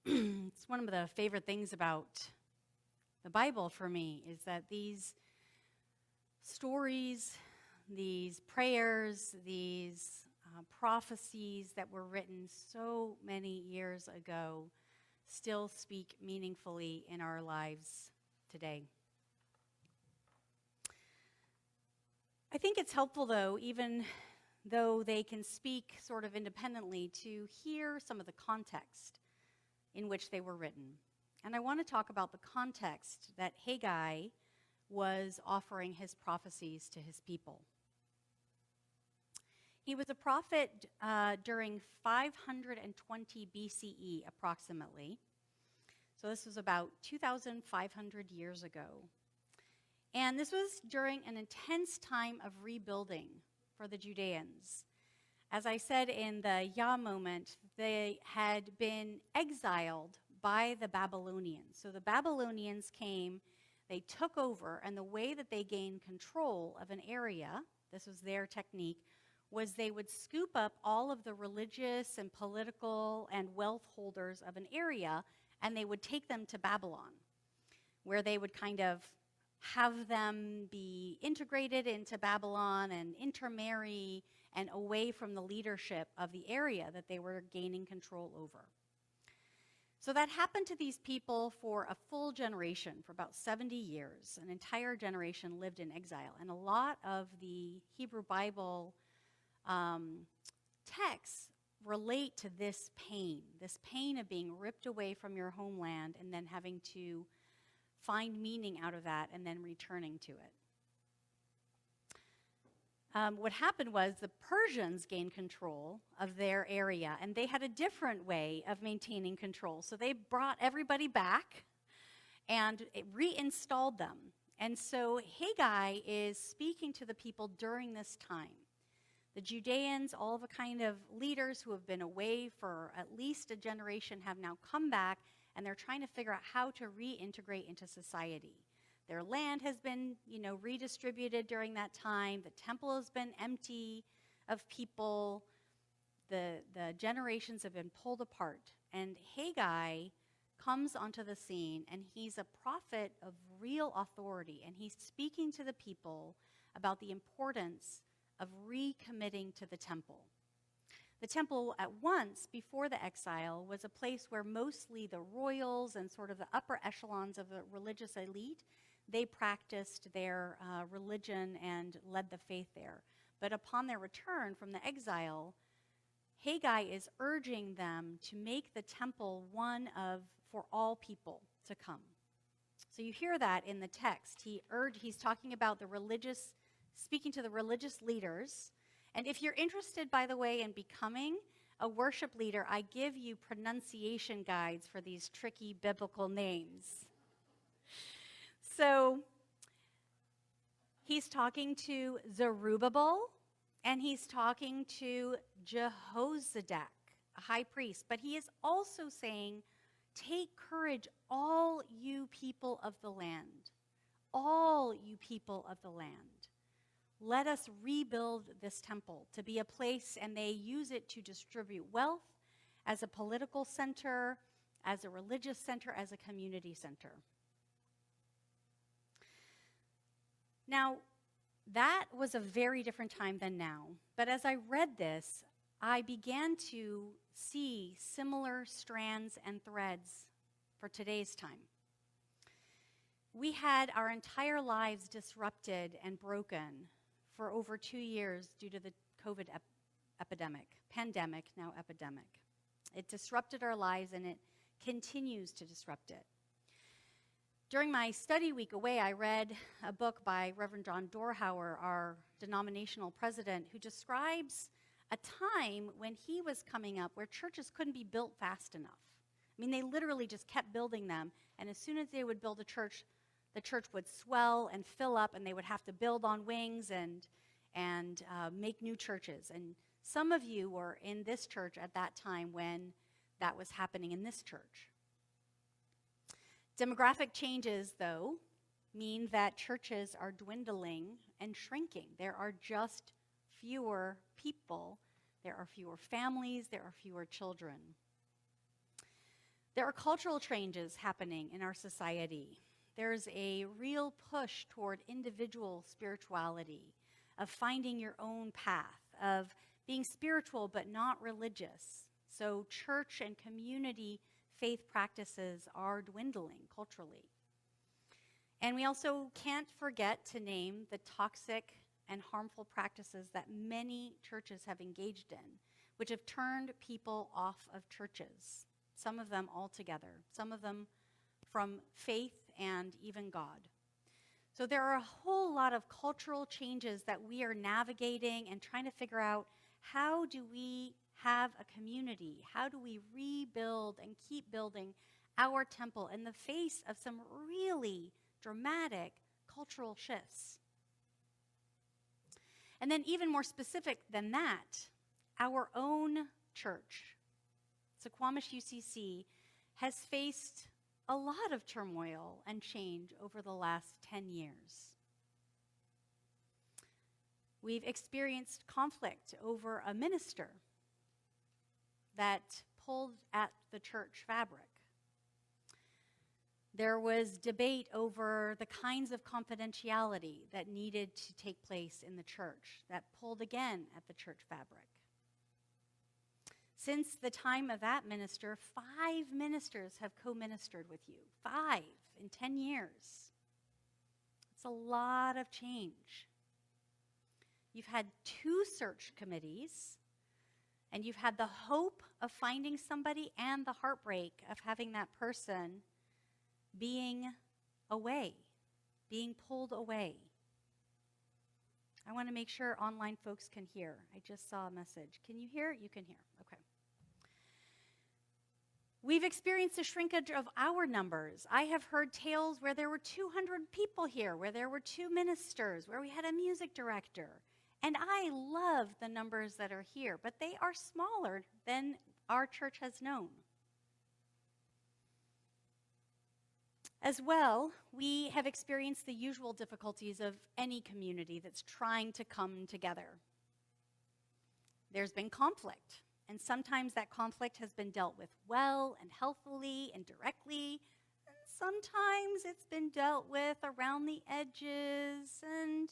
It's one of the favorite things about the Bible for me is that these stories, these prayers, these prophecies that were written so many years ago still speak meaningfully in our lives today. I think it's helpful, though, even though they can speak sort of independently, to hear some of the context in which they were written. And I want to talk about the context that Haggai was offering his prophecies to his people. He was a prophet during 520 BCE, approximately. So this was about 2,500 years ago. And this was during an intense time of rebuilding for the Judeans. As I said in the Yah moment, they had been exiled by the Babylonians. So the Babylonians came, they took over, and the way that they gained control of an area, this was their technique, was they would scoop up all of the religious and political and wealth holders of an area, and they would take them to Babylon, where they would kind of have them be integrated into Babylon and intermarry and away from the leadership of the area that they were gaining control over. So that happened to these people for a full generation, for about 70 years. An entire generation lived in exile. And a lot of the Hebrew Bible texts relate to this pain of being ripped away from your homeland and then having to find meaning out of that and then returning to it. What happened was the Persians gained control of their area, and they had a different way of maintaining control. So they brought everybody back and reinstalled them. And so Haggai is speaking to the people during this time. The Judeans, all the kind of leaders who have been away for at least a generation, have now come back, and they're trying to figure out how to reintegrate into society. Their land has been, redistributed during that time. The temple has been empty of people. The generations have been pulled apart. And Haggai comes onto the scene, and he's a prophet of real authority, and he's speaking to the people about the importance of recommitting to the temple. The temple at once, before the exile, was a place where mostly the royals and sort of the upper echelons of the religious elite, they practiced their religion and led the faith there. But upon their return from the exile, Haggai is urging them to make the temple one for all people to come. So you hear that in the text. He's talking about speaking to the religious leaders. And if you're interested, by the way, in becoming a worship leader, I give you pronunciation guides for these tricky biblical names. So he's talking to Zerubbabel, and he's talking to Jehozadak, a high priest. But he is also saying, take courage, all you people of the land. All you people of the land. Let us rebuild this temple to be a place, and they use it to distribute wealth as a political center, as a religious center, as a community center. Now, that was a very different time than now. But as I read this, I began to see similar strands and threads for today's time. We had our entire lives disrupted and broken for over 2 years due to the COVID pandemic, now epidemic. It disrupted our lives, and it continues to disrupt it. During my study week away, I read a book by Reverend John Dorhauer, our denominational president, who describes a time when he was coming up where churches couldn't be built fast enough. I mean, they literally just kept building them, and as soon as they would build a church, the church would swell and fill up, and they would have to build on wings and make new churches. And some of you were in this church at that time when that was happening in this church. Demographic changes, though, mean that churches are dwindling and shrinking. There are just fewer people. There are fewer families. There are fewer children. There are cultural changes happening in our society. There's a real push toward individual spirituality, of finding your own path, of being spiritual but not religious. So church and community faith practices are dwindling culturally. And we also can't forget to name the toxic and harmful practices that many churches have engaged in, which have turned people off of churches, some of them altogether, some of them from faith and even God. So there are a whole lot of cultural changes that we are navigating and trying to figure out, how do we have a community? How do we rebuild and keep building our temple in the face of some really dramatic cultural shifts? And then even more specific than that, our own church, Suquamish UCC, has faced a lot of turmoil and change over the last 10 years. We've experienced conflict over a minister that pulled at the church fabric. There was debate over the kinds of confidentiality that needed to take place in the church that pulled again at the church fabric. Since the time of that minister, 5 ministers have co-ministered with you. 5 in 10 years. It's a lot of change. You've had 2 search committees, and you've had the hope of finding somebody and the heartbreak of having that person being away, being pulled away. I want to make sure online folks can hear. I just saw a message. Can you hear? You can hear. Okay. We've experienced a shrinkage of our numbers. I have heard tales where there were 200 people here, where there were 2 ministers, where we had a music director. And I love the numbers that are here, but they are smaller than our church has known. As well, we have experienced the usual difficulties of any community that's trying to come together. There's been conflict, and sometimes that conflict has been dealt with well and healthily and directly, and sometimes it's been dealt with around the edges and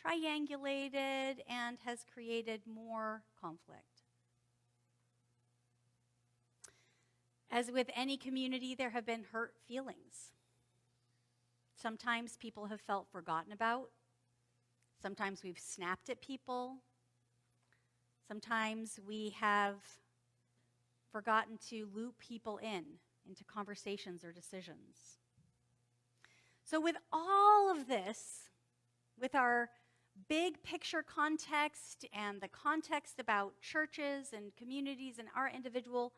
triangulated and has created more conflict. As with any community, there have been hurt feelings. Sometimes people have felt forgotten about. Sometimes we've snapped at people. Sometimes we have forgotten to loop people into conversations or decisions. So with all of this, with our big picture context and the context about churches and communities and our individual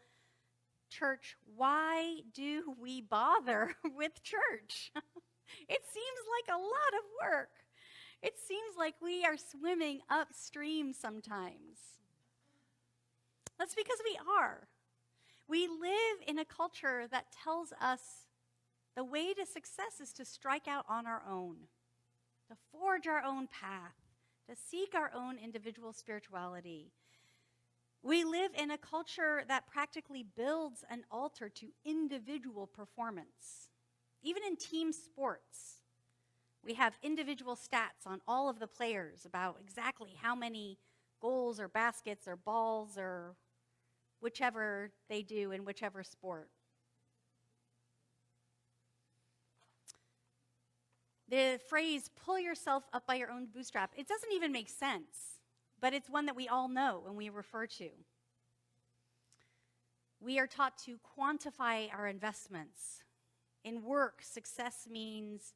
church, why do we bother with church? It seems like a lot of work. It seems like we are swimming upstream sometimes. That's because we are. We live in a culture that tells us the way to success is to strike out on our own, to forge our own path, to seek our own individual spirituality. We live in a culture that practically builds an altar to individual performance. Even in team sports, we have individual stats on all of the players about exactly how many goals or baskets or balls or whichever they do in whichever sport. The phrase, pull yourself up by your own bootstrap, it doesn't even make sense, but it's one that we all know and we refer to. We are taught to quantify our investments. In work, success means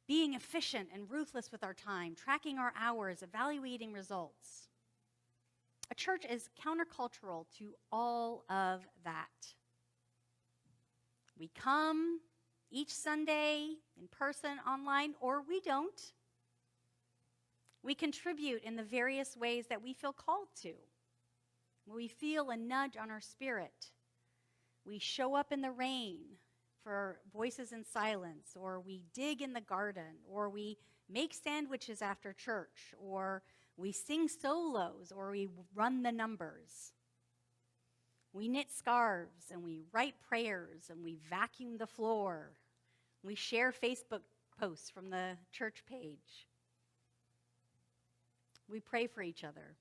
being efficient and ruthless with our time, tracking our hours, evaluating results. A church is countercultural to all of that. We come each Sunday in person, online, or we don't. We contribute in the various ways that we feel called to. We feel a nudge on our spirit. We show up in the rain for voices in silence, or we dig in the garden, or we make sandwiches after church, or we sing solos, or we run the numbers. We knit scarves, and we write prayers, and we vacuum the floor. We share Facebook posts from the church page. We pray for each other.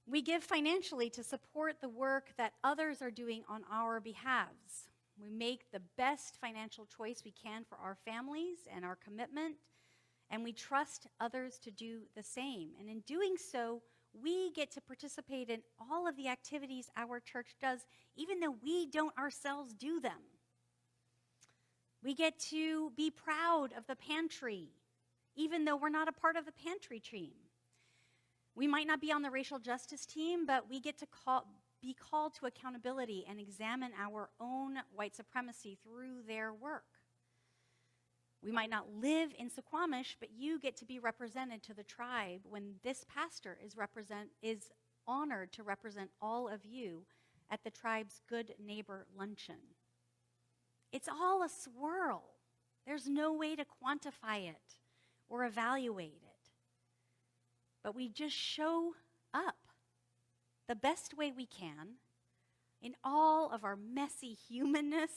We give financially to support the work that others are doing on our behalves. We make the best financial choice we can for our families and our commitment, and we trust others to do the same. And in doing so, we get to participate in all of the activities our church does, even though we don't ourselves do them. We get to be proud of the pantry, even though we're not a part of the pantry team. We might not be on the racial justice team, but we get to be called to accountability and examine our own white supremacy through their work. We might not live in Suquamish, but you get to be represented to the tribe when this pastor is honored to represent all of you at the tribe's Good Neighbor Luncheon. It's all a swirl. There's no way to quantify it or evaluate it. But we just show up the best way we can in all of our messy humanness,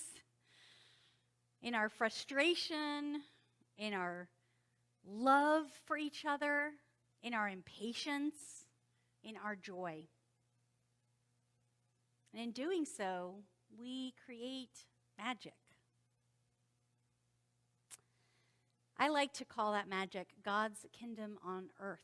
in our frustration, in our love for each other, in our impatience, in our joy. And in doing so, we create magic. I like to call that magic God's kingdom on earth.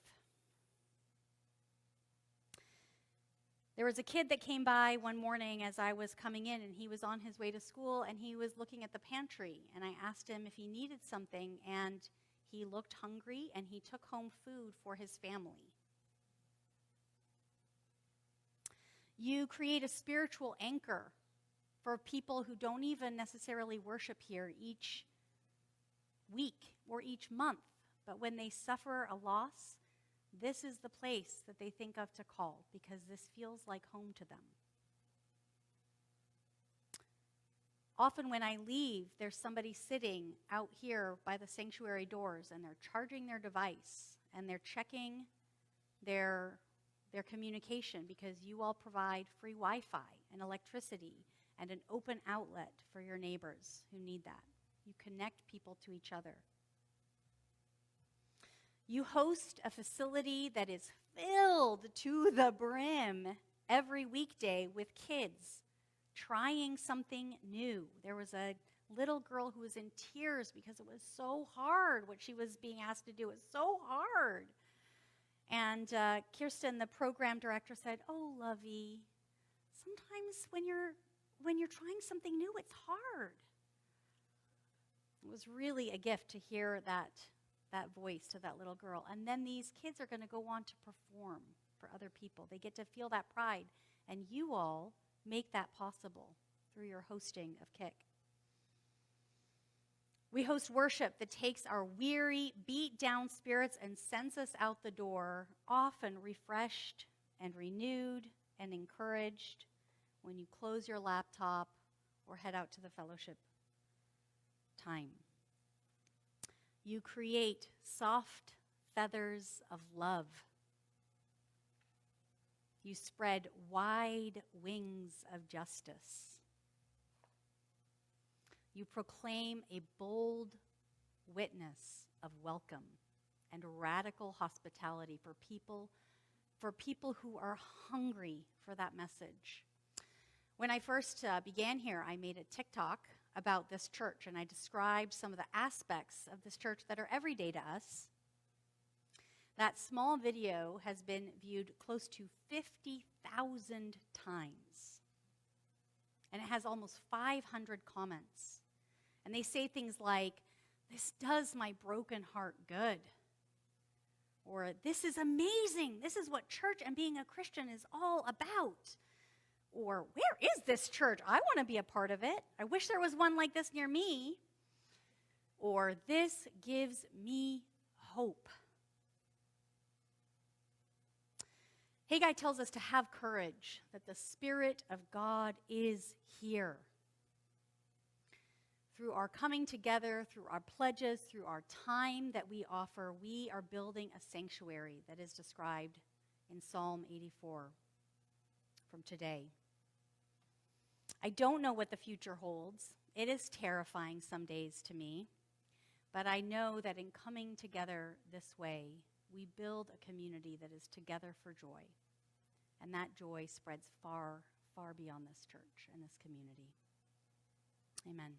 There was a kid that came by one morning as I was coming in, and he was on his way to school, and he was looking at the pantry, and I asked him if he needed something, and he looked hungry, and he took home food for his family. You create a spiritual anchor for people who don't even necessarily worship here each week or each month, but when they suffer a loss, this is the place that they think of to call because this feels like home to them. Often when I leave, there's somebody sitting out here by the sanctuary doors, and they're charging their device, and they're checking their communication because you all provide free Wi-Fi and electricity and an open outlet for your neighbors who need that. You connect people to each other. You host a facility that is filled to the brim every weekday with kids trying something new. There was a little girl who was in tears because it was so hard. What she was being asked to do was so hard. And Kirsten, the program director, said, "Oh, Lovey, sometimes when you're trying something new, it's hard." It was really a gift to hear that voice to that little girl. And then these kids are going to go on to perform for other people. They get to feel that pride. And you all make that possible through your hosting of KIC. We host worship that takes our weary, beat-down spirits and sends us out the door, often refreshed and renewed and encouraged when you close your laptop or head out to the fellowship time. You create soft feathers of love. You spread wide wings of justice. You proclaim a bold witness of welcome and radical hospitality for people who are hungry for that message. When I first began here, I made a TikTok about this church, and I described some of the aspects of this church that are everyday to us. That small video has been viewed close to 50,000 times, and it has almost 500 comments. And they say things like, "This does my broken heart good," or "This is amazing. This is what church and being a Christian is all about." Or, "Where is this church? I want to be a part of it. I wish there was one like this near me." Or, "This gives me hope." Haggai tells us to have courage, that the Spirit of God is here. Through our coming together, through our pledges, through our time that we offer, we are building a sanctuary that is described in Psalm 84. from today. I don't know what the future holds. It is terrifying some days to me, but I know that in coming together this way, we build a community that is together for joy, and that joy spreads far, far beyond this church and this community. Amen.